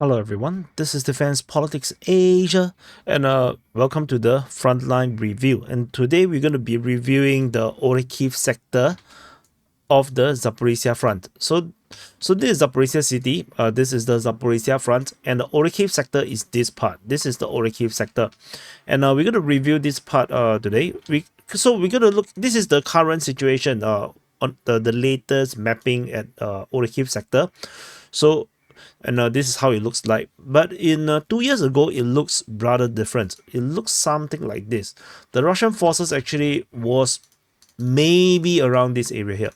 Hello everyone, this is Defense Politics Asia and welcome to the Frontline review. And today we're going to be reviewing the Orikhiv sector of the Zaporizhzhia Front. So this is Zaporizhzhia city, this is the Zaporizhzhia Front, and the Orikhiv sector is this part. This is the Orikhiv sector. And we're going to review this part today. We're going to look, this is the current situation on the latest mapping at Orikhiv sector. So and this is how it looks like, but in 2 years ago it looks rather different. It looks something like this. The Russian forces actually was maybe around this area here.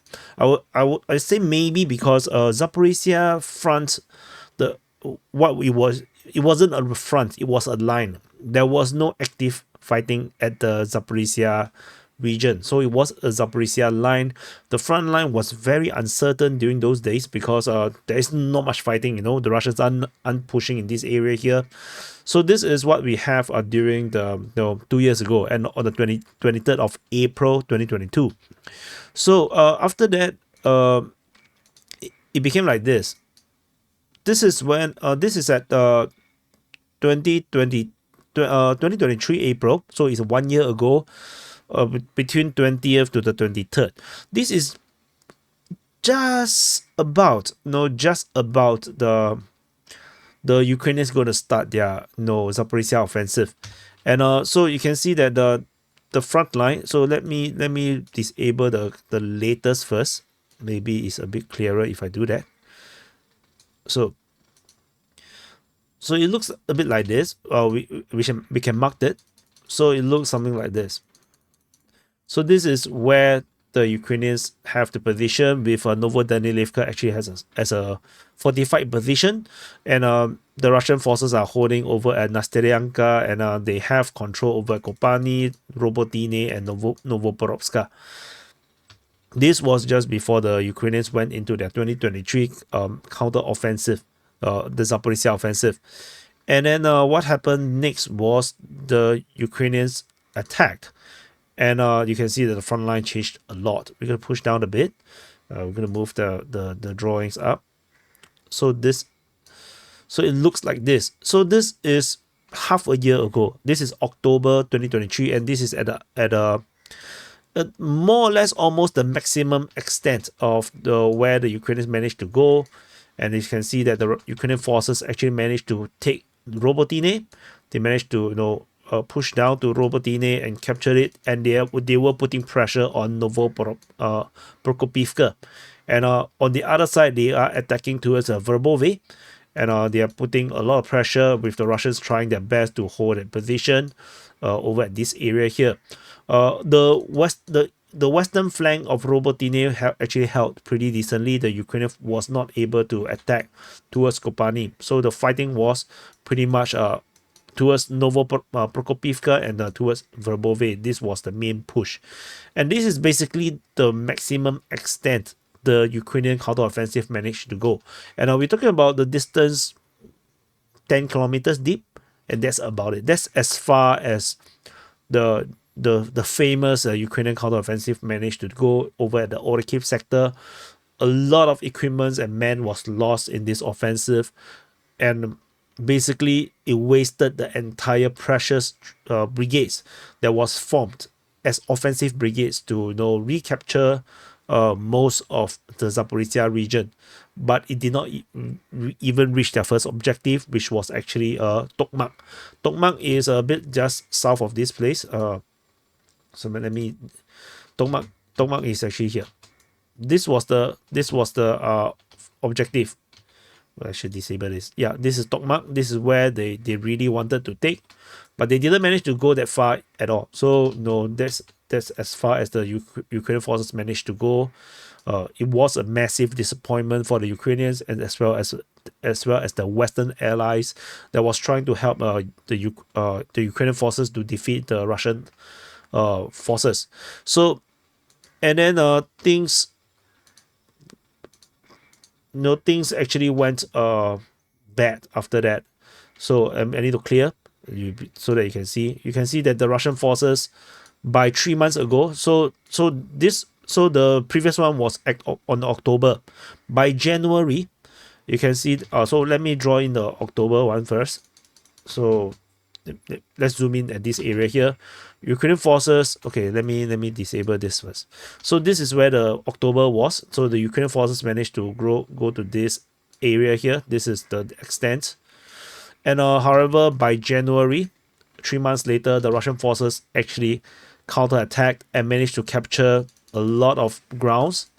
I say maybe because Zaporizhzhia Front, it wasn't a front, it was a line. There was no active fighting at the Zaporizhzhia region, so it was a Zaporizhzhia line. The front line was very uncertain during those days because there is not much fighting. The Russians aren't pushing in this area here. So this is what we have during the 2 years ago, and on the 23rd of April 2022. So after that, it became like this. This is when this is at 2023 April, so it's 1 year ago. Between 20th to the 23rd. This is just about the Ukrainians going to start their Zaporizhzhia offensive, and so you can see that the front line. So let me disable the latest first. Maybe it's a bit clearer if I do that. So it looks a bit like this. We can mark it. So it looks something like this. So this is where the Ukrainians have the position, with Novoprokopivka actually as a fortified position, and the Russian forces are holding over at Nasteryanka, and they have control over Kopani, ROBOTYNE, and Novoprokopivka. This was just before the Ukrainians went into their 2023 counter-offensive, the Zaporizhzhia offensive. And then what happened next was the Ukrainians attacked. And you can see that the front line changed a lot. We're going to push down a bit. We're going to move the drawings up. So it looks like this. So this is half a year ago. This is October 2023, and this is at a more or less almost the maximum extent of where the Ukrainians managed to go. And you can see that the Ukrainian forces actually managed to take ROBOTYNE. They managed to push down to ROBOTYNE and capture it, and they were putting pressure on Novoprokopivka. And on the other side, they are attacking towards Verbove, and they are putting a lot of pressure, with the Russians trying their best to hold that position over at this area here. The western flank of ROBOTYNE actually held pretty decently. The Ukraine was not able to attack towards Kopani, so the fighting was pretty much towards Novoprokopivka and towards Verbove. This was the main push. And this is basically the maximum extent the Ukrainian counteroffensive managed to go. And we're talking about the distance 10 kilometers deep, and that's about it. That's as far as the famous Ukrainian counteroffensive managed to go over at the Orikhiv sector. A lot of equipment and men was lost in this offensive, and basically it wasted the entire precious brigades that was formed as offensive brigades to recapture most of the Zaporizhzhia region, but it did not even reach their first objective, which was actually Tokmak. Tokmak is a bit just south of this place. So let me Tokmak is actually here. This was the objective. I should disable this. Yeah, this is Tokmak. This is where they really wanted to take, but they didn't manage to go that far at all. So no, that's as far as the Ukrainian forces managed to go. It was a massive disappointment for the Ukrainians, and as well as the Western allies that was trying to help the Ukrainian forces to defeat the Russian forces. So, and then things actually went bad after that. So I need to clear so that you can see that the Russian forces, by 3 months ago, so the previous one was on October. By January, You can see, so let me draw in the October one first. So let's zoom in at this area here. Ukrainian forces, okay, let me disable this first. So this is where the October was. So the Ukrainian forces managed to go to this area here. This is the extent. And however, by January, 3 months later, the Russian forces actually counterattacked and managed to capture a lot of grounds,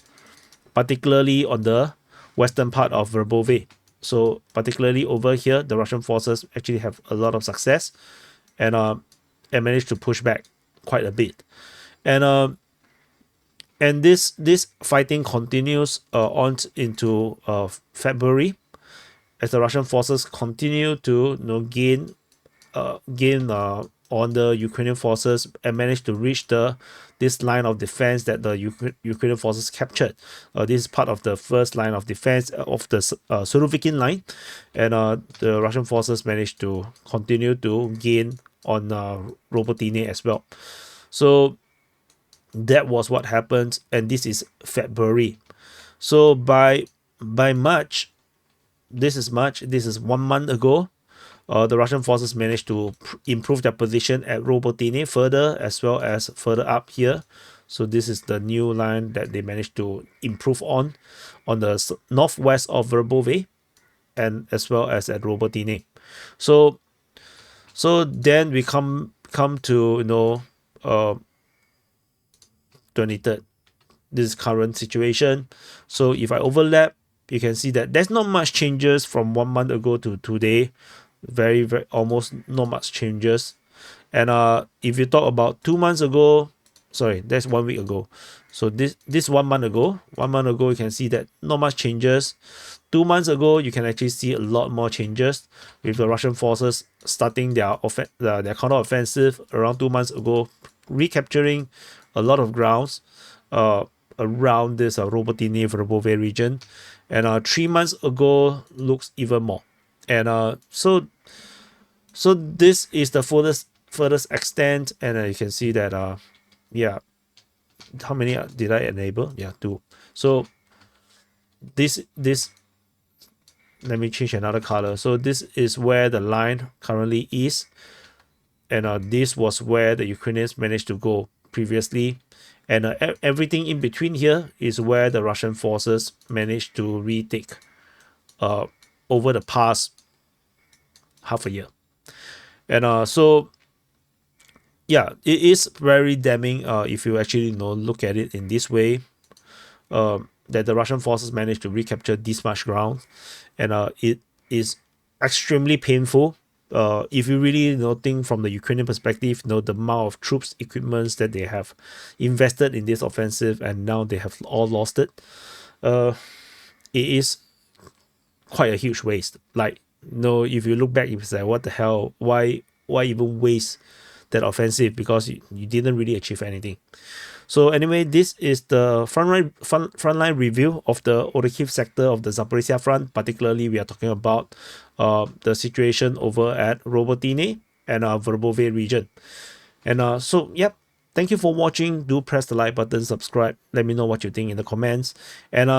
particularly on the western part of Verbove. So particularly over here, the Russian forces actually have a lot of success and managed to push back quite a bit. And this fighting continues on into February, as the Russian forces continue to gain on the Ukrainian forces and managed to reach this line of defense that the Ukrainian forces captured. This is part of the first line of defense of the Surovikin line, and the Russian forces managed to continue to gain on ROBOTYNE as well. So that was what happened, and this is February. So by March, this is 1 month ago, the Russian forces managed to improve their position at ROBOTYNE further, as well as further up here. So this is the new line that they managed to improve on the northwest of Verbove, and as well as at ROBOTYNE. So then we come to 23rd, this current situation. So if I overlap, you can see that there's not much changes from 1 month ago to today. Very almost not much changes. And if you talk about 2 months ago, sorry, that's 1 week ago. So this 1 month ago, you can see that not much changes. 2 months ago, you can actually see a lot more changes, with the Russian forces starting their counter-offensive around 2 months ago, recapturing a lot of grounds around this ROBOTYNE-VERBOVE region. And 3 months ago looks even more. And so this is the furthest extent, and you can see that yeah, how many did I enable? Yeah, 2. So this let me change another color. So this is where the line currently is, and this was where the Ukrainians managed to go previously, and everything in between here is where the Russian forces managed to retake over the past half a year. And so yeah, it is very damning if you actually look at it in this way, that the Russian forces managed to recapture this much ground, and it is extremely painful. If you really think from the Ukrainian perspective, the amount of troops, equipments that they have invested in this offensive, and now they have all lost it. It is quite a huge waste. Like, if you look back, it's like, what the hell? Why even waste that offensive? Because you didn't really achieve anything. So anyway, this is the frontline review of the Orikhiv sector of the Zaporizhzhia Front. Particularly, we are talking about the situation over at ROBOTYNE and Verbove region. And so, yep. Thank you for watching. Do press the like button, subscribe. Let me know what you think in the comments. And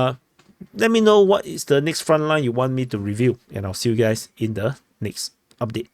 let me know what is the next frontline you want me to review. And I'll see you guys in the next update.